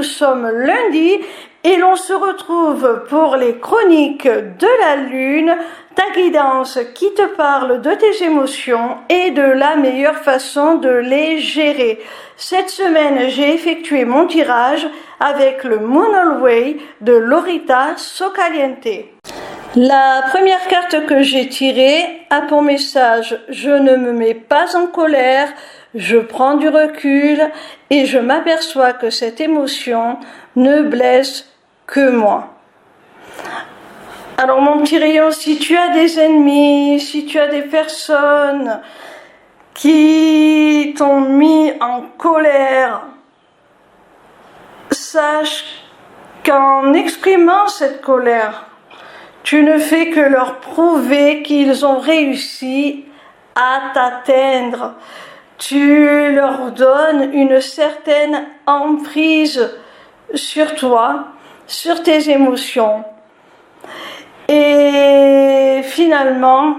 sommes lundi et l'on se retrouve pour les chroniques de la lune, ta guidance qui te parle de tes émotions et de la meilleure façon de les gérer. Cette semaine, j'ai effectué mon tirage avec le Moon Way de Lorita Socaliente. La première carte que j'ai tirée a pour message « Je ne me mets pas en colère ». Je prends du recul et je m'aperçois que cette émotion ne blesse que moi. Alors mon petit rayon, si tu as des ennemis, si tu as des personnes qui t'ont mis en colère, sache qu'en exprimant cette colère, tu ne fais que leur prouver qu'ils ont réussi à t'atteindre. Tu leur donnes une certaine emprise sur toi, sur tes émotions. Et finalement,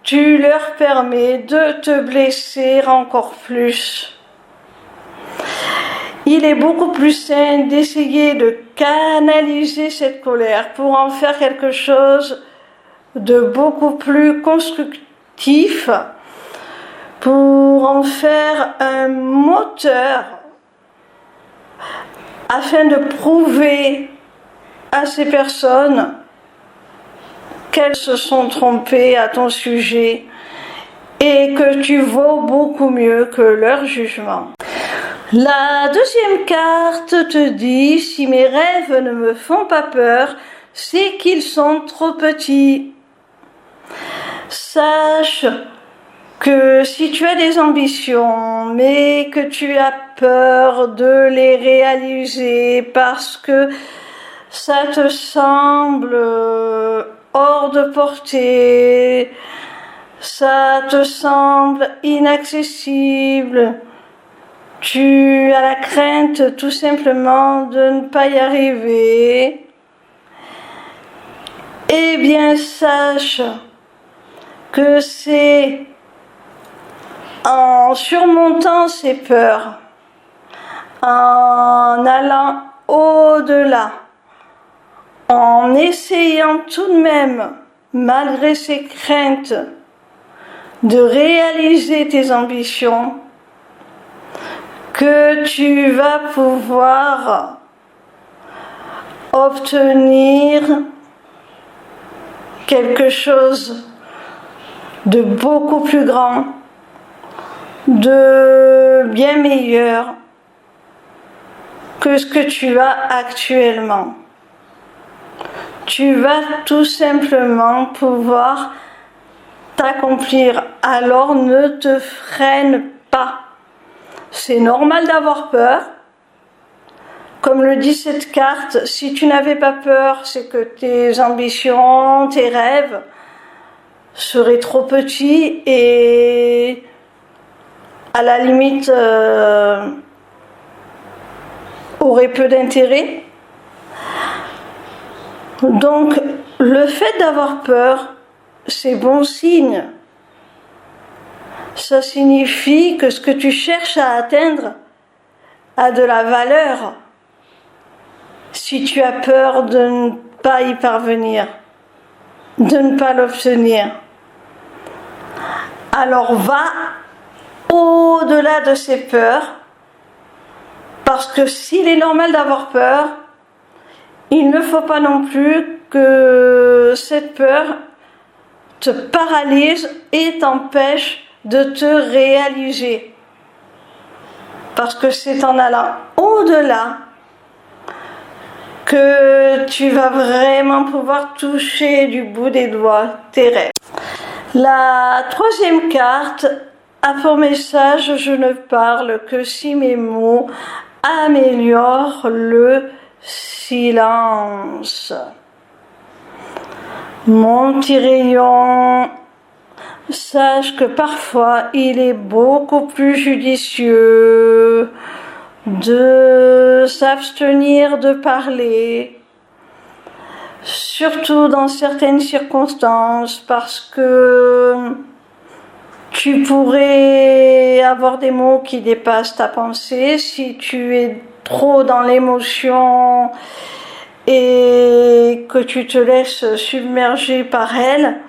tu leur permets de te blesser encore plus. Il est beaucoup plus sain d'essayer de canaliser cette colère pour en faire quelque chose de beaucoup plus constructif, pour en faire un moteur afin de prouver à ces personnes qu'elles se sont trompées à ton sujet et que tu vaux beaucoup mieux que leur jugement. La deuxième carte te dit « Si mes rêves ne me font pas peur, c'est qu'ils sont trop petits ». Sache que si tu as des ambitions, mais que tu as peur de les réaliser parce que ça te semble hors de portée, ça te semble inaccessible, tu as la crainte tout simplement de ne pas y arriver, eh bien sache que c'est en surmontant ces peurs, en allant au-delà, en essayant tout de même, malgré ces craintes, de réaliser tes ambitions, que tu vas pouvoir obtenir quelque chose de beaucoup plus grand, de bien meilleur que ce que tu as actuellement. Tu vas tout simplement pouvoir t'accomplir. Alors ne te freine pas. C'est normal d'avoir peur. Comme le dit cette carte, si tu n'avais pas peur, c'est que tes ambitions, tes rêves seraient trop petits et à la limite aurait peu d'intérêt. Donc le fait d'avoir peur, c'est bon signe. Ça signifie que ce que tu cherches à atteindre a de la valeur. Si tu as peur de ne pas y parvenir, de ne pas l'obtenir, alors va au-delà de ces peurs, parce que s'il est normal d'avoir peur, il ne faut pas non plus que cette peur te paralyse et t'empêche de te réaliser. Parce que c'est en allant au-delà que tu vas vraiment pouvoir toucher du bout des doigts tes rêves. La troisième carte a pour message « Je ne parle que si mes mots améliorent le silence ». Mon petit rayon, sache que parfois il est beaucoup plus judicieux de s'abstenir de parler, surtout dans certaines circonstances, parce que tu pourrais avoir des mots qui dépassent ta pensée si tu es trop dans l'émotion et que tu te laisses submerger par elle,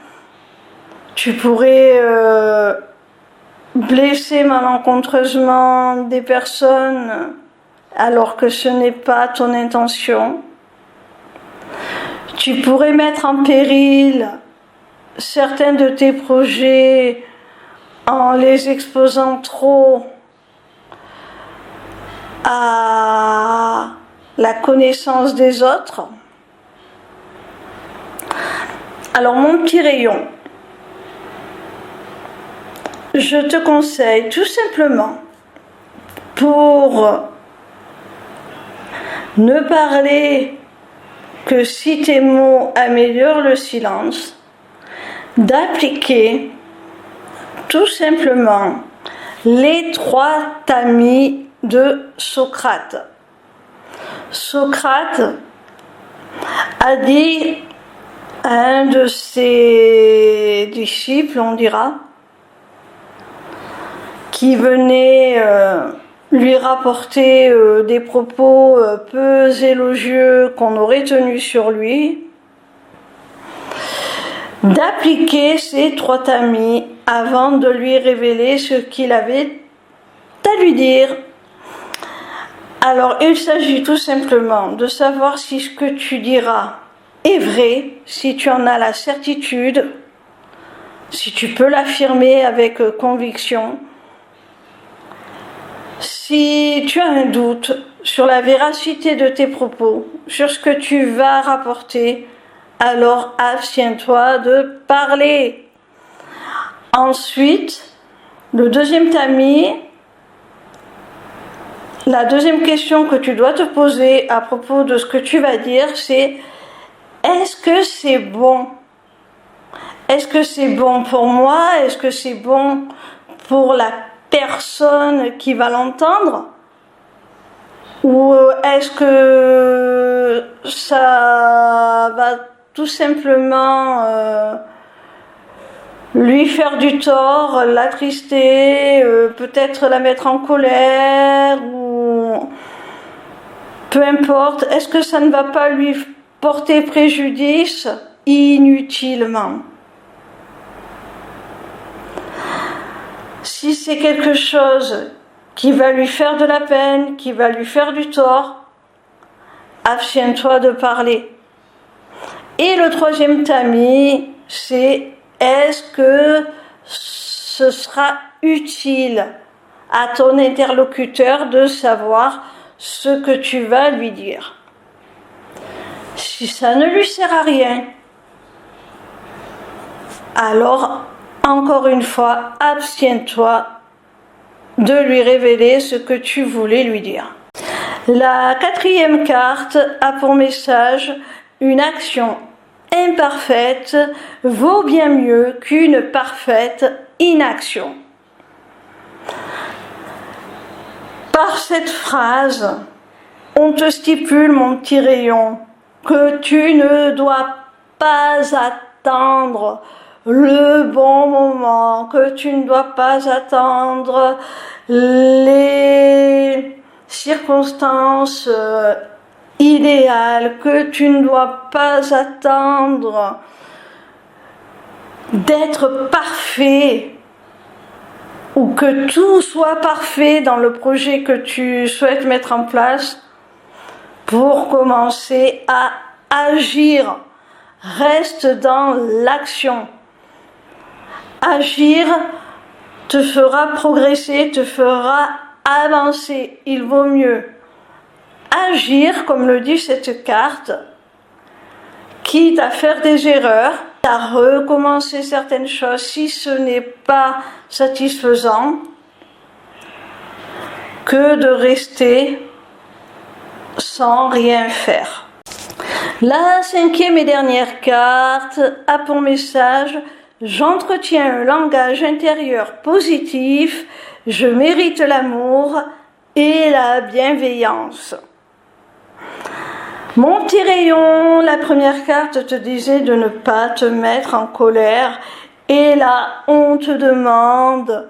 tu pourrais blesser malencontreusement des personnes alors que ce n'est pas ton intention. Tu pourrais mettre en péril certains de tes projets en les exposant trop à la connaissance des autres. Alors mon petit rayon, je te conseille tout simplement, pour ne parler que si tes mots améliorent le silence, d'appliquer tout simplement les 3 tamis de Socrate. Socrate a dit à un de ses disciples, on dira, qui venait lui rapporter des propos peu élogieux qu'on aurait tenus sur lui, d'appliquer ces 3 tamis avant de lui révéler ce qu'il avait à lui dire. Alors, il s'agit tout simplement de savoir si ce que tu diras est vrai, si tu en as la certitude, si tu peux l'affirmer avec conviction. Si tu as un doute sur la véracité de tes propos, sur ce que tu vas rapporter, alors abstiens-toi de parler. Ensuite, le deuxième tamis, la deuxième question que tu dois te poser à propos de ce que tu vas dire, c'est: est-ce que c'est bon? Est-ce que c'est bon pour moi? Est-ce que c'est bon pour la personne qui va l'entendre? Ou est-ce que ça va tout simplement lui faire du tort, l'attrister, peut-être la mettre en colère, ou peu importe? Est-ce que ça ne va pas lui porter préjudice inutilement? Si c'est quelque chose qui va lui faire de la peine, qui va lui faire du tort, abstiens-toi de parler. Et le troisième tamis, c'est: est-ce que ce sera utile à ton interlocuteur de savoir ce que tu vas lui dire? Si ça ne lui sert à rien, alors, encore une fois, abstiens-toi de lui révéler ce que tu voulais lui dire. La 4e carte a pour message: une action imparfaite vaut bien mieux qu'une parfaite inaction. Par cette phrase, on te stipule, mon petit rayon, que tu ne dois pas attendre le bon moment, que tu ne dois pas attendre les circonstances idéales, que tu ne dois pas attendre d'être parfait, ou que tout soit parfait dans le projet que tu souhaites mettre en place pour commencer à agir. Reste dans l'action. Agir te fera progresser, te fera avancer. Il vaut mieux agir, comme le dit cette carte, quitte à faire des erreurs, à recommencer certaines choses si ce n'est pas satisfaisant, que de rester sans rien faire. La 5e et dernière carte a pour message: j'entretiens un langage intérieur positif, je mérite l'amour et la bienveillance. Mon petit rayon, la première carte te disait de ne pas te mettre en colère, et là on te demande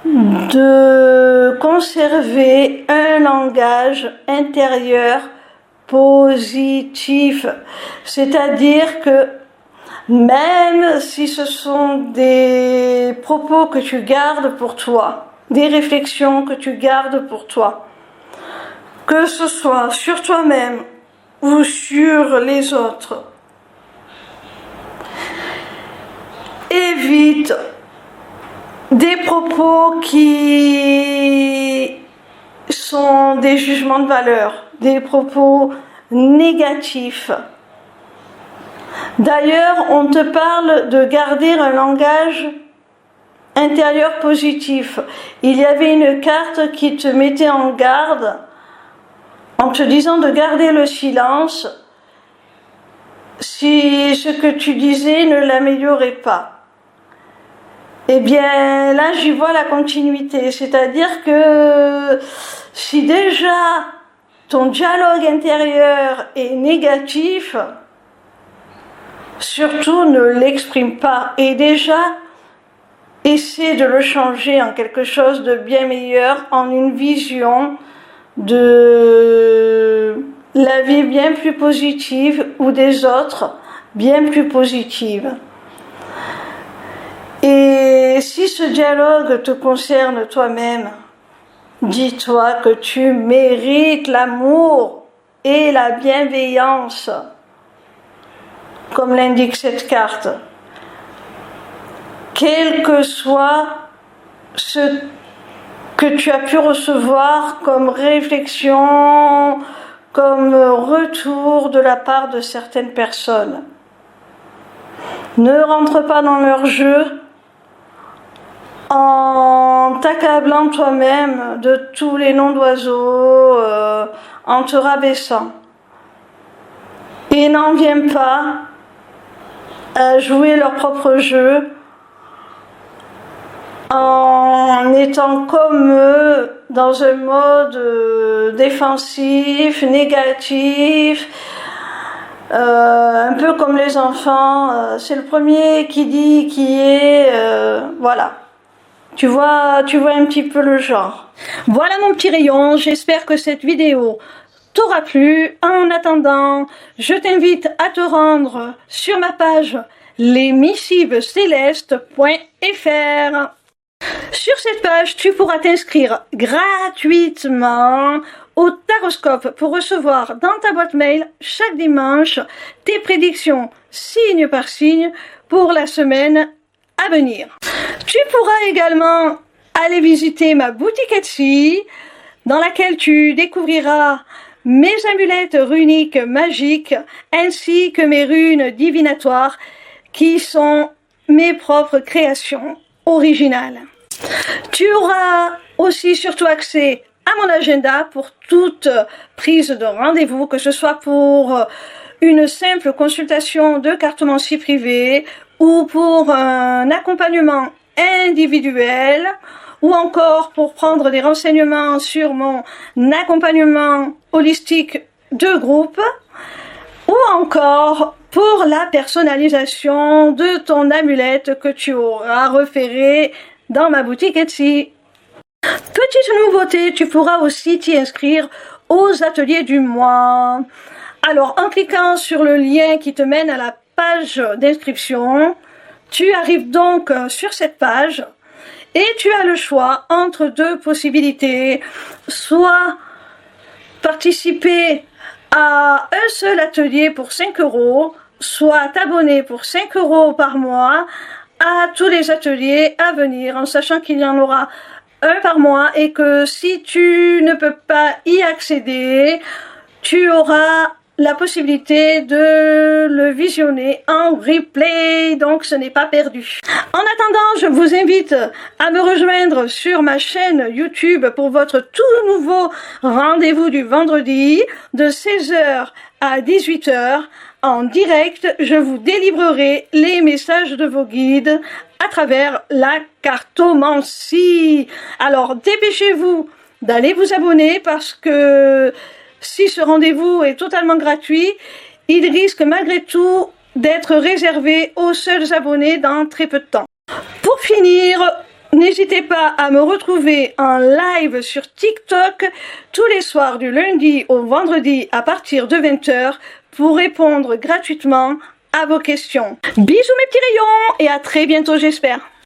de conserver un langage intérieur positif. C'est-à-dire que même si ce sont des propos que tu gardes pour toi, des réflexions que tu gardes pour toi, que ce soit sur toi-même ou sur les autres, évite des propos qui sont des jugements de valeur, des propos négatifs. D'ailleurs, on te parle de garder un langage intérieur positif. Il y avait une carte qui te mettait en garde en te disant de garder le silence si ce que tu disais ne l'améliorait pas. Eh bien, là, j'y vois la continuité. C'est-à-dire que si déjà ton dialogue intérieur est négatif, surtout ne l'exprime pas. Et déjà, essaie de le changer en quelque chose de bien meilleur, en une vision de la vie bien plus positive ou des autres bien plus positive. Et si ce dialogue te concerne toi-même, dis-toi que tu mérites l'amour et la bienveillance, comme l'indique cette carte. Quel que soit ce que tu as pu recevoir comme réflexion, comme retour de la part de certaines personnes. Ne rentre pas dans leur jeu en t'accablant toi-même de tous les noms d'oiseaux, en te rabaissant. Et n'en viens pas à jouer leur propre jeu en étant comme eux dans un mode défensif, négatif, un peu comme les enfants, c'est le premier qui dit qui est, voilà. Tu vois un petit peu le genre. Voilà mon petit rayon, j'espère que cette vidéo t'aura plu. En attendant, je t'invite à te rendre sur ma page lesmissivescélestes.fr. Sur cette page, tu pourras t'inscrire gratuitement au Taroscope pour recevoir dans ta boîte mail chaque dimanche tes prédictions signe par signe pour la semaine à venir. Tu pourras également aller visiter ma boutique Etsy dans laquelle tu découvriras mes amulettes runiques magiques ainsi que mes runes divinatoires qui sont mes propres créations originales. Tu auras aussi surtout accès à mon agenda pour toute prise de rendez-vous, que ce soit pour une simple consultation de cartomancie privée ou pour un accompagnement individuel ou encore pour prendre des renseignements sur mon accompagnement holistique de groupe ou encore pour la personnalisation de ton amulette que tu auras repérée dans ma boutique Etsy. Petite nouveauté, tu pourras aussi t'y inscrire aux ateliers du mois. Alors, en cliquant sur le lien qui te mène à la page d'inscription, tu arrives donc sur cette page et tu as le choix entre deux possibilités. Soit participer à un seul atelier pour 5 €, soit t'abonner pour 5 € par mois à tous les ateliers à venir, en sachant qu'il y en aura un par mois et que si tu ne peux pas y accéder, tu auras la possibilité de le visionner en replay, donc ce n'est pas perdu. En attendant, je vous invite à me rejoindre sur ma chaîne YouTube pour votre tout nouveau rendez-vous du vendredi de 16 h à 18 h. En direct, je vous délivrerai les messages de vos guides à travers la cartomancie. Alors, dépêchez-vous d'aller vous abonner parce que si ce rendez-vous est totalement gratuit, il risque malgré tout d'être réservé aux seuls abonnés dans très peu de temps. Pour finir, N'hésitez pas à me retrouver en live sur TikTok tous les soirs du lundi au vendredi à partir de 20h pour répondre gratuitement à vos questions. Bisous mes petits rayons et à très bientôt j'espère.